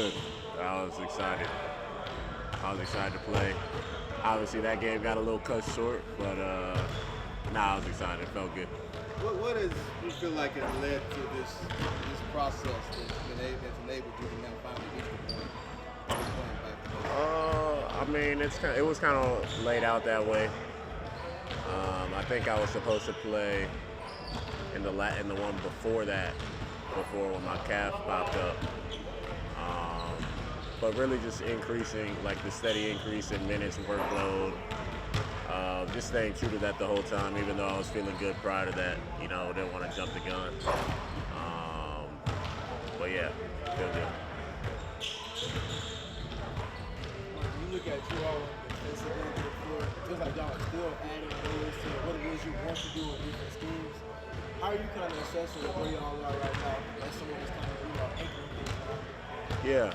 good. I was excited. I was excited to play. Obviously, that game got a little cut short, but I was excited. It felt good. What does you feel like has led to this process that's enabled you to now finally reach the point of playing back? I mean, it was kind of laid out that way. I think I was supposed to play in the one before that, before when my calf popped up. But really just increasing, like the steady increase in minutes, workload, just staying true to that the whole time, even though I was feeling good prior to that. Didn't want to jump the gun. But yeah, feel good. When you look at you all on the defensive end of the floor, it feels like y'all are still adding ways to what it is you want to do in different schemes. How are you kind of assessing where y'all are right now as someone that's kind of anchoring things now? Yeah,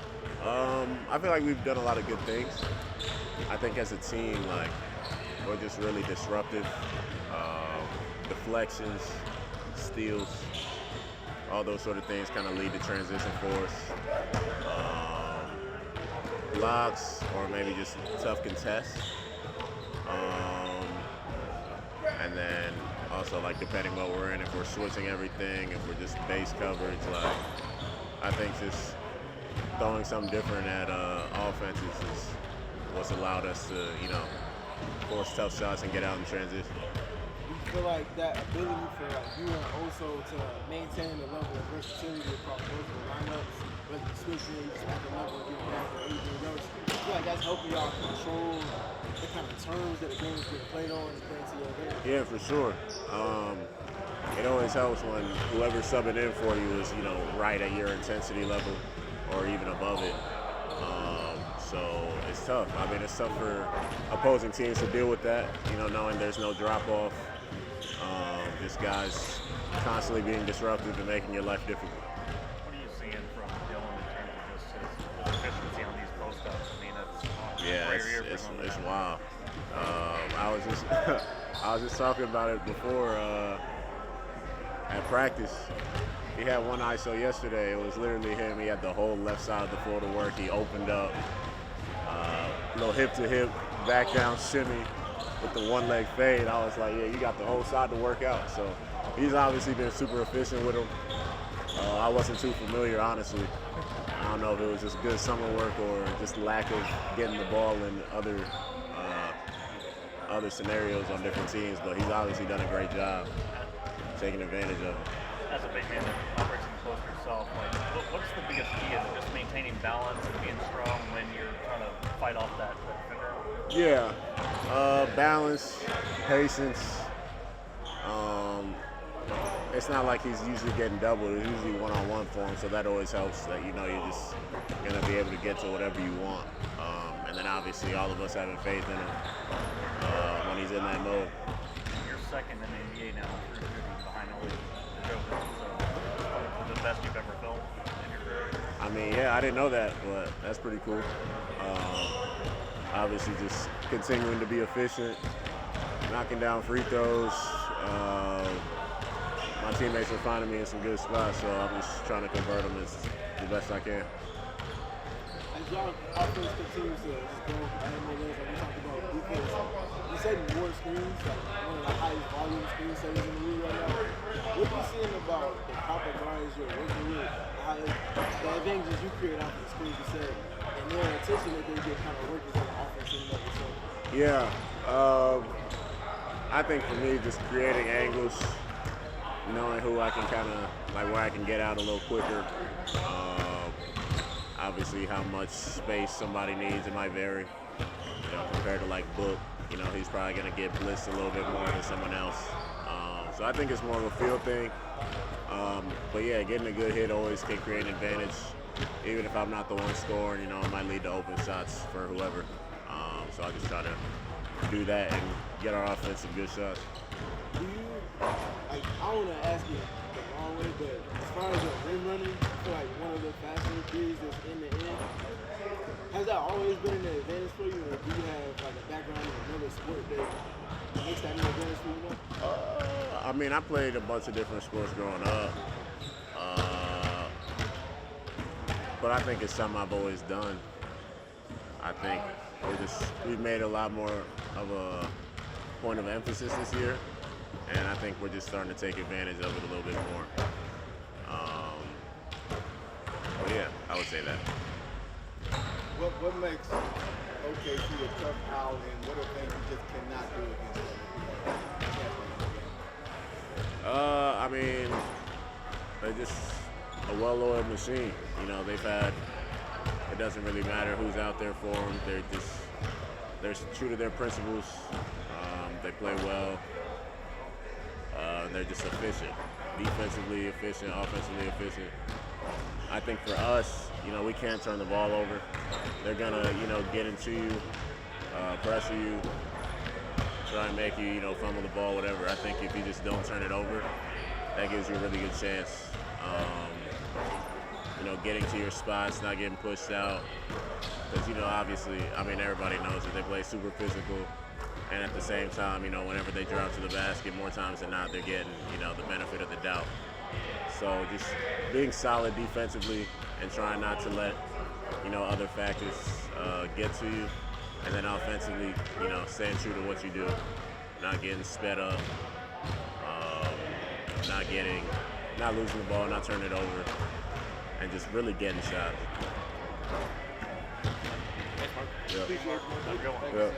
I feel like we've done a lot of good things. I think as a team, like, we're just really disruptive. Deflections, steals, all those sort of things kind of lead to transition for us. Blocks, or maybe just tough contests. And then also, like, depending what we're in, if we're switching everything, if we're just base coverage, like, I think just throwing something different at offenses is what's allowed us to, force tough shots and get out in transition. You feel like that ability for you and also to maintain the level of versatility across both the lineups, whether you switching, just at the level of getting back or anything else, I feel like that's helping y'all control the kind of terms that the game is being played on and playing to your advantage. Yeah, for sure. It always helps when whoever's subbing in for you is, right at your intensity level or even above it. So it's tough. I mean, it's tough for opposing teams to deal with that, knowing there's no drop-off. Just guys constantly being disruptive and making your life difficult. What are you seeing from Dylan in terms of just his efficiency on these post-ups? I mean, It's wild. I was just talking about it before at practice. He had one ISO yesterday. It was literally him. He had the whole left side of the floor to work. He opened up, little hip to hip, back down shimmy with the one leg fade. I was like, yeah, you got the whole side to work out. So he's obviously been super efficient with him. I wasn't too familiar, honestly. I don't know if it was just good summer work or just lack of getting the ball in other scenarios on different teams, but he's obviously done a great job taking advantage of it. As a big man that operates in the post yourself, what's the biggest key? Is it just maintaining balance and being strong when you're trying to fight off that defender? Yeah, balance, patience. It's not like he's usually getting doubled. It's usually one-on-one for him, so that always helps that, you're just going to be able to get to whatever you want. And then obviously all of us having faith in him when he's in that mode. You're second in the NBA now, behind only the Joker. So the best you've ever felt in your career? I mean, yeah, I didn't know that, but that's pretty cool. Obviously just continuing to be efficient, knocking down free throws. My teammates are finding me in some good spots, so I'm just trying to convert them as the best I can. As y'all offense continues to just go ahead and like we talked about defense, you said more screens, like one of the highest volume screen setters in the league right now. What are you seeing about the proper guards you're working with, the advantages you create out of the screens you said, and their attention that they get kind of working on the offensive level? So. Yeah, I think for me, just creating angles, knowing who I can where I can get out a little quicker. Obviously, how much space somebody needs, it might vary. Compared to like Book, he's probably going to get blitzed a little bit more than someone else. So I think it's more of a feel thing. But yeah, getting a good hit always can create an advantage. Even if I'm not the one scoring, it might lead to open shots for whoever. So I just try to do that and get our offense some good shots. Do you, I don't want to ask you the wrong way, but as far as your rim running, I feel like one of the faster threes that's in the end. Has that always been an advantage for you, or do you have like a background in another sport that makes that an advantage for you now? I mean, I played a bunch of different sports growing up. but I think it's something I've always done. I think we've made a lot more of a point of emphasis this year, and I think we're just starting to take advantage of it a little bit more. But yeah, I would say that. What makes OKC a tough out, and what are things you just cannot do against them? I mean, they're just a well-oiled machine. You know, it doesn't really matter who's out there for them. They're true to their principles. They play well. They're just efficient. Defensively efficient, offensively efficient. I think for us, you know, we can't turn the ball over. They're gonna, you know, get into you, pressure you, try and make you, you know, fumble the ball, whatever. I think if you just don't turn it over, that gives you a really good chance. You know, getting to your spots, not getting pushed out. Because, you know, obviously, I mean, everybody knows that they play super physical. And at the same time, you know, whenever they drive to the basket, more times than not, they're getting, you know, the benefit of the doubt. So just being solid defensively and trying not to let, you know, other factors get to you. And then offensively, you know, staying true to what you do. Not getting sped up. Not losing the ball, not turning it over. And just really getting shots. Thanks, Mark. Yeah. Appreciate it. Have a good one. Yeah.